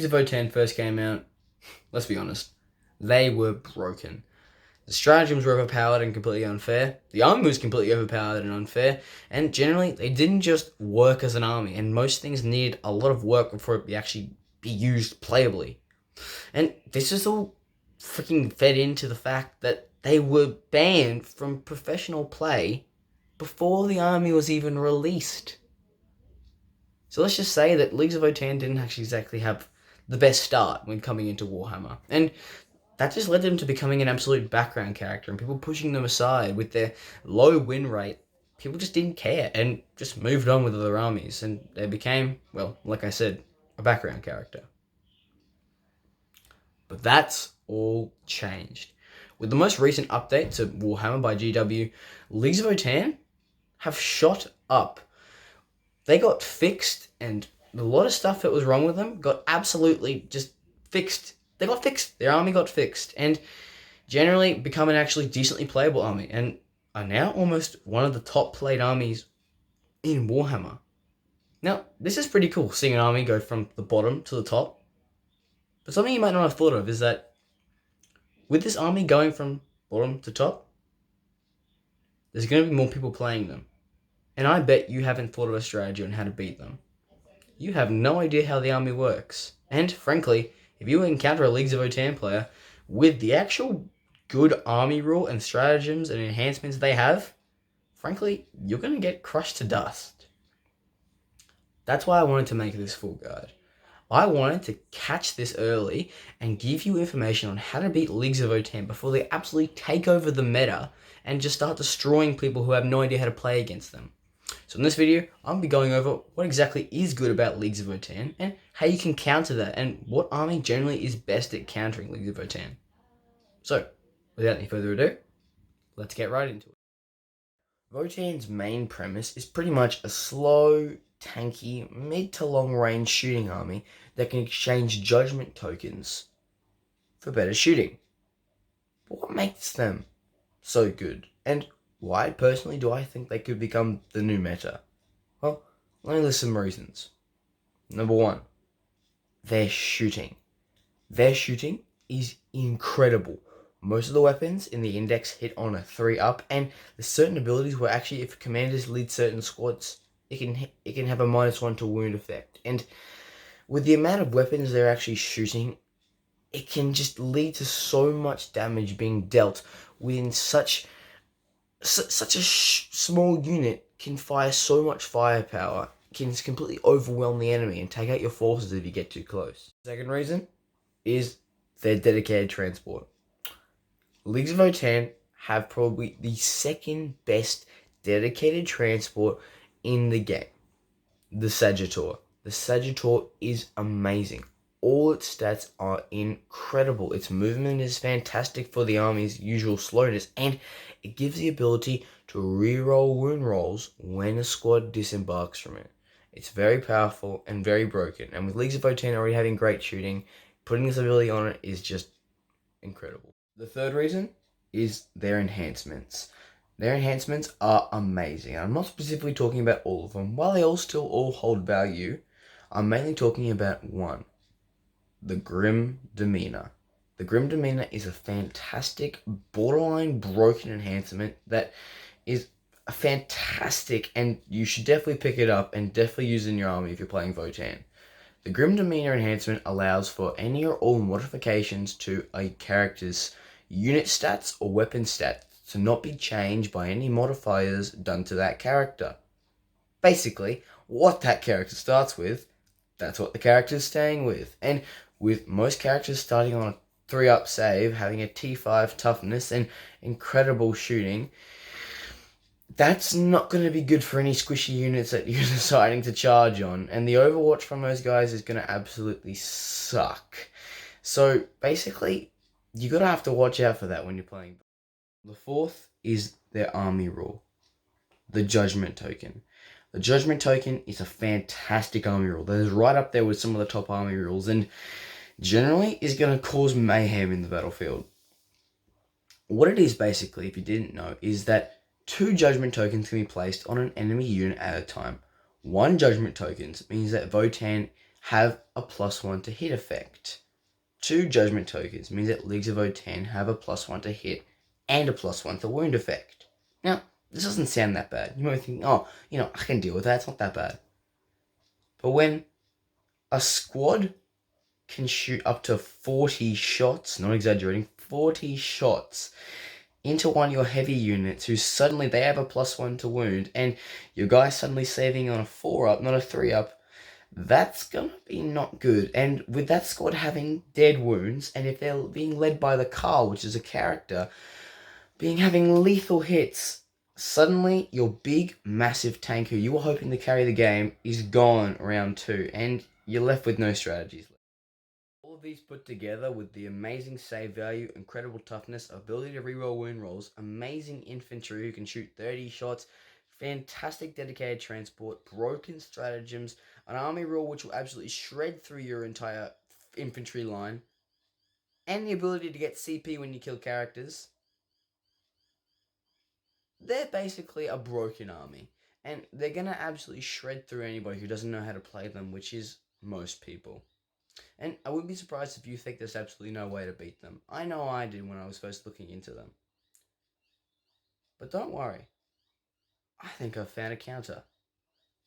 The Votann first came out, let's be honest, they were broken. The stratagems were overpowered and completely unfair. The army was completely overpowered and unfair. And generally, they didn't just work as an army. And most things needed a lot of work before it actually be used playably. And this is all freaking fed into the fact that they were banned from professional play before the army was even released. So let's just say that Leagues of Votann didn't actually exactly have the best start when coming into Warhammer. And that just led them to becoming an absolute background character and people pushing them aside with their low win rate. People just didn't care and just moved on with other armies and they became, well, like I said, a background character. But that's all changed. With the most recent update to Warhammer by GW, Leagues of Votann have shot up. They got fixed and a lot of stuff that was wrong with them got absolutely just fixed. They got fixed. Their army got fixed and generally become an actually decently playable army and are now almost one of the top played armies in Warhammer. Now, this is pretty cool, seeing an army go from the bottom to the top. But something you might not have thought of is that with this army going from bottom to top, there's going to be more people playing them. And I bet you haven't thought of a strategy on how to beat them. You have no idea how the army works. And frankly, if you encounter a Leagues of Votann player with the actual good army rule and stratagems and enhancements they have, frankly, you're going to get crushed to dust. That's why I wanted to make this full guide. I wanted to catch this early and give you information on how to beat Leagues of Votann before they absolutely take over the meta and just start destroying people who have no idea how to play against them. So in this video, I'm going to be going over what exactly is good about Leagues of Votann and how you can counter that and what army generally is best at countering Leagues of Votann. So, without any further ado, let's get right into it. Votann's main premise is pretty much a slow, tanky, mid to long range shooting army that can exchange judgment tokens for better shooting. But what makes them so good? And why, personally, do I think they could become the new meta? Well, let me list some reasons. Number one, their shooting. Their shooting is incredible. Most of the weapons in the index hit on a 3 up, and there's certain abilities where actually if commanders lead certain squads, it can have a -1 to wound effect. And with the amount of weapons they're actually shooting, it can just lead to so much damage being dealt within such a small unit can fire so much firepower, can completely overwhelm the enemy and take out your forces if you get too close. Second reason is their dedicated transport. Leagues of Votann have probably the second best dedicated transport in the game. The Sagittor. The Sagittor is amazing. All its stats are incredible. Its movement is fantastic for the army's usual slowness, and it gives the ability to reroll wound rolls when a squad disembarks from it. It's very powerful and very broken, and with Leagues of Votann already having great shooting, putting this ability on it is just incredible. The third reason is their enhancements. Their enhancements are amazing. I'm not specifically talking about all of them. While they all still hold value, I'm mainly talking about one. The Grim Demeanor. The Grim Demeanor is a fantastic, borderline broken enhancement that is fantastic, and you should definitely pick it up and definitely use it in your army if you're playing Votann. The Grim Demeanor enhancement allows for any or all modifications to a character's unit stats or weapon stats to not be changed by any modifiers done to that character. Basically, what that character starts with, that's what the character is staying with. And with most characters starting on a 3-up save, having a T5 toughness and incredible shooting, that's not going to be good for any squishy units that you're deciding to charge on. And the Overwatch from those guys is going to absolutely suck. So basically, you're going to have to watch out for that when you're playing. The fourth is their army rule, the Judgment Token. The Judgment Token is a fantastic army rule that is right up there with some of the top army rules and generally is going to cause mayhem in the battlefield. What it is basically, if you didn't know, is that 2 Judgment Tokens can be placed on an enemy unit at a time. 1 Judgment Token means that Votann have a +1 to hit effect. 2 judgment tokens means that Leagues of Votann have a +1 to hit and a +1 to wound effect. Now, this doesn't sound that bad. You might think, oh, I can deal with that, it's not that bad. But when a squad can shoot up to 40 shots, not exaggerating, 40 shots into one of your heavy units who suddenly they have a +1 to wound, and your guy's suddenly saving on a 4-up, not a 3-up, that's gonna be not good. And with that squad having dead wounds, and if they're being led by the Carl, which is a character, having lethal hits, suddenly your big, massive tank who you were hoping to carry the game is gone round 2, and you're left with no strategies. All of these put together with the amazing save value, incredible toughness, ability to reroll wound rolls, amazing infantry who can shoot 30 shots, fantastic dedicated transport, broken stratagems, an army rule which will absolutely shred through your entire infantry line, and the ability to get CP when you kill characters, they're basically a broken army. And they're going to absolutely shred through anybody who doesn't know how to play them, which is most people. And I wouldn't be surprised if you think there's absolutely no way to beat them. I know I did when I was first looking into them. But don't worry. I think I've found a counter.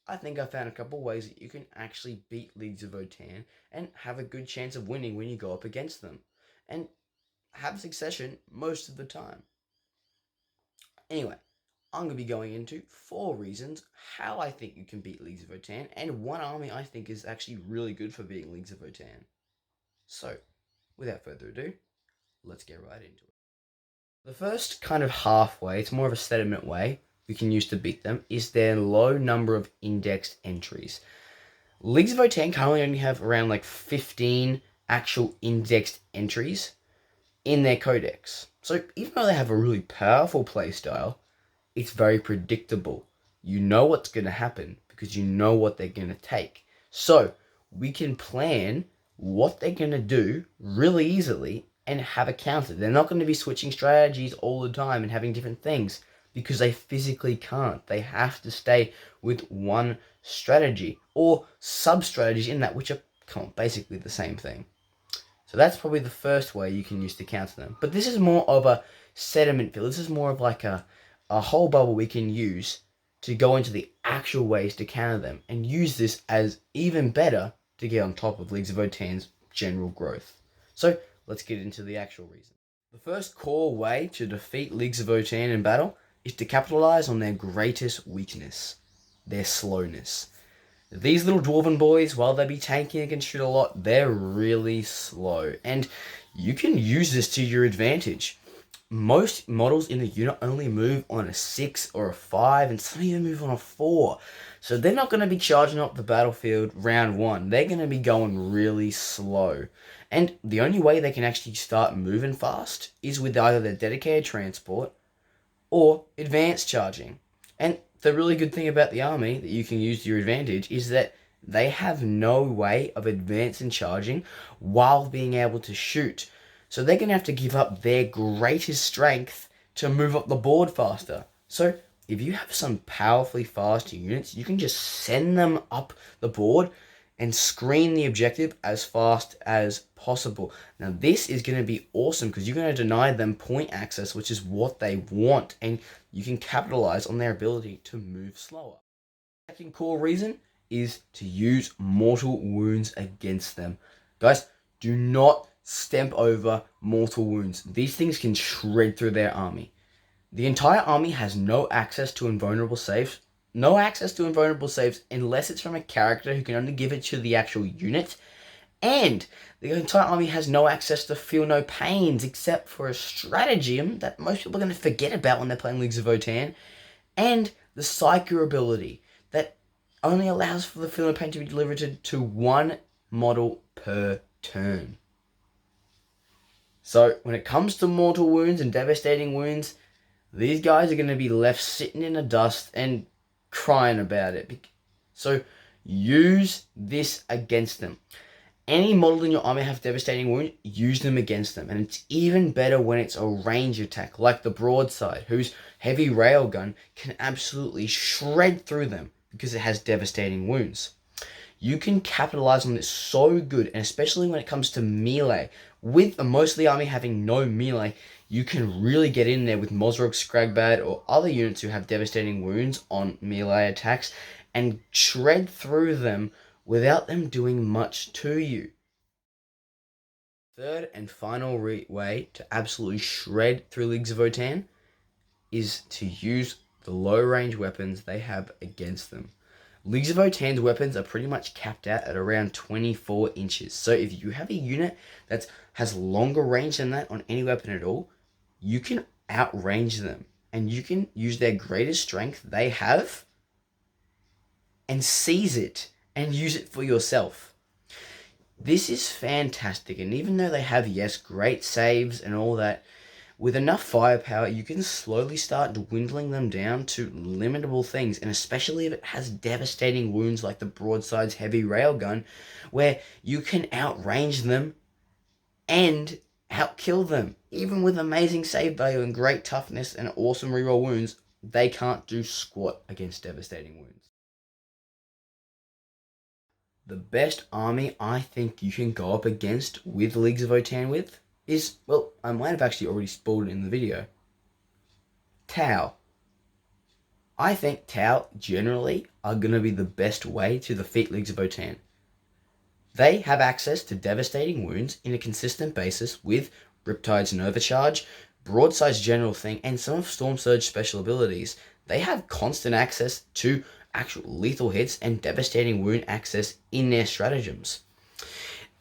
I think I found a couple ways that you can actually beat Leagues of Votann and have a good chance of winning when you go up against them. And have succession most of the time. Anyway, I'm going to be going into 4 reasons how I think you can beat Leagues of Votann, and one army I think is actually really good for beating Leagues of Votann. So, without further ado, let's get right into it. The first kind of halfway, it's more of a sediment way we can use to beat them, is their low number of indexed entries. Leagues of Votann currently only have around like 15 actual indexed entries in their codex. So even though they have a really powerful playstyle, it's very predictable. You know what's going to happen because you know what they're going to take. So we can plan what they're going to do really easily and have a counter. They're not going to be switching strategies all the time and having different things because they physically can't. They have to stay with one strategy or sub-strategies in that, which are basically the same thing. So that's probably the first way you can use to counter them. But this is more of a sediment fill. This is more of like a whole bubble we can use to go into the actual ways to counter them and use this as even better to get on top of Leagues of Votann's general growth. So let's get into the actual reason. The first core way to defeat Leagues of Votann in battle is to capitalize on their greatest weakness, their slowness. These little dwarven boys, while they be tanking and can shoot a lot, they're really slow. And you can use this to your advantage. Most models in the unit only move on a 6 or a 5, and some even move on a 4. So they're not going to be charging up the battlefield round 1. They're going to be going really slow. And the only way they can actually start moving fast is with either their dedicated transport or advanced charging. And the really good thing about the army that you can use to your advantage is that they have no way of advancing charging while being able to shoot. So they're going to have to give up their greatest strength to move up the board faster. So if you have some powerfully fast units, you can just send them up the board and screen the objective as fast as possible. Now this is going to be awesome because you're going to deny them point access, which is what they want, and you can capitalize on their ability to move slower. The second core reason is to use mortal wounds against them. Guys, do not stamp over mortal wounds. These things can shred through their army. The entire army has no access to invulnerable saves. No access to invulnerable saves unless it's from a character who can only give it to the actual unit. And the entire army has no access to feel no pains except for a stratagem that most people are going to forget about when they're playing Leagues of Votann. And the Psyker ability that only allows for the feel no pain to be delivered to one model per turn. So when it comes to mortal wounds and devastating wounds, these guys are going to be left sitting in the dust and crying about it. So use this against them. Any model in your army have devastating wounds, use them against them. And it's even better when it's a range attack, like the broadside, whose heavy railgun can absolutely shred through them because it has devastating wounds. You can capitalize on this so good, and especially when it comes to melee. With most of the army having no melee, you can really get in there with Mozrog, Scragbad, or other units who have devastating wounds on melee attacks and shred through them without them doing much to you. Third and final way to absolutely shred through Leagues of Votann is to use the low range weapons they have against them. Leagues of Votann's weapons are pretty much capped out at around 24 inches. So if you have a unit that has longer range than that on any weapon at all, you can outrange them. And you can use their greatest strength they have and seize it and use it for yourself. This is fantastic. And even though they have, yes, great saves and all that, with enough firepower, you can slowly start dwindling them down to limitable things, and especially if it has devastating wounds like the broadside's heavy railgun, where you can outrange them and outkill them. Even with amazing save value and great toughness and awesome reroll wounds, they can't do squat against devastating wounds. The best army I think you can go up against with Leagues of Votann with is, well, I might have actually already spoiled it in the video, Tau. I think Tau generally are going to be the best way to defeat Leagues of Votann. They have access to devastating wounds in a consistent basis with Riptide's Nova Charge, Broadside's general thing, and some of Storm Surge's special abilities. They have constant access to actual lethal hits and devastating wound access in their stratagems.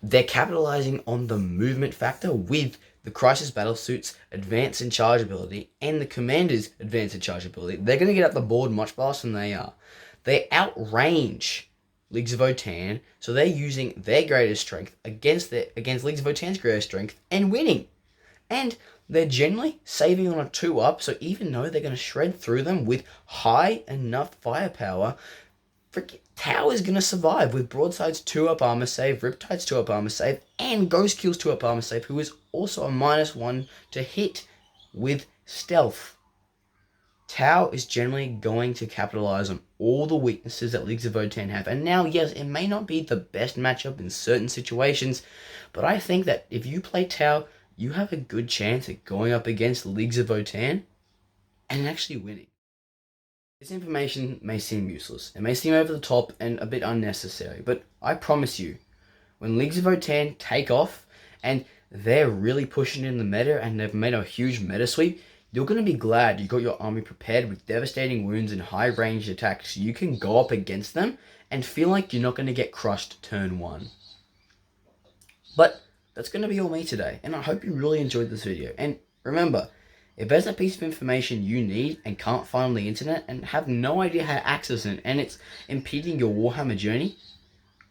They're capitalizing on the movement factor with the Crisis Battlesuit's advance and charge ability and the Commander's advance and charge ability. They're going to get up the board much faster than they are. They outrange Leagues of Votann, so they're using their greatest strength against Leagues of Votann's greatest strength and winning. And they're generally saving on a 2-up, so even though they're going to shred through them with high enough firepower, freaking Tau is going to survive with Broadside's 2-up armor save, Riptide's 2-up armor save, and Ghostkill's 2-up armor save, who is also a -1 to hit with stealth. Tau is generally going to capitalize on all the weaknesses that Leagues of Votann have. And now, yes, it may not be the best matchup in certain situations, but I think that if you play Tau, you have a good chance at going up against Leagues of Votann and actually winning. This information may seem useless, it may seem over the top and a bit unnecessary, but I promise you, when Leagues of Votann take off and they're really pushing in the meta and they've made a huge meta sweep, you're going to be glad you got your army prepared with devastating wounds and high ranged attacks so you can go up against them and feel like you're not going to get crushed turn 1. But that's going to be all me today, and I hope you really enjoyed this video. And remember, if there's a piece of information you need and can't find on the internet and have no idea how to access it and it's impeding your Warhammer journey,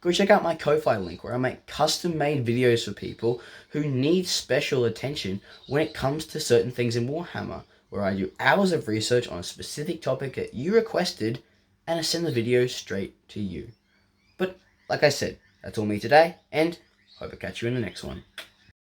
go check out my Ko-Fi link where I make custom-made videos for people who need special attention when it comes to certain things in Warhammer, where I do hours of research on a specific topic that you requested and I send the video straight to you. But like I said, that's all me today, and hope I catch you in the next one.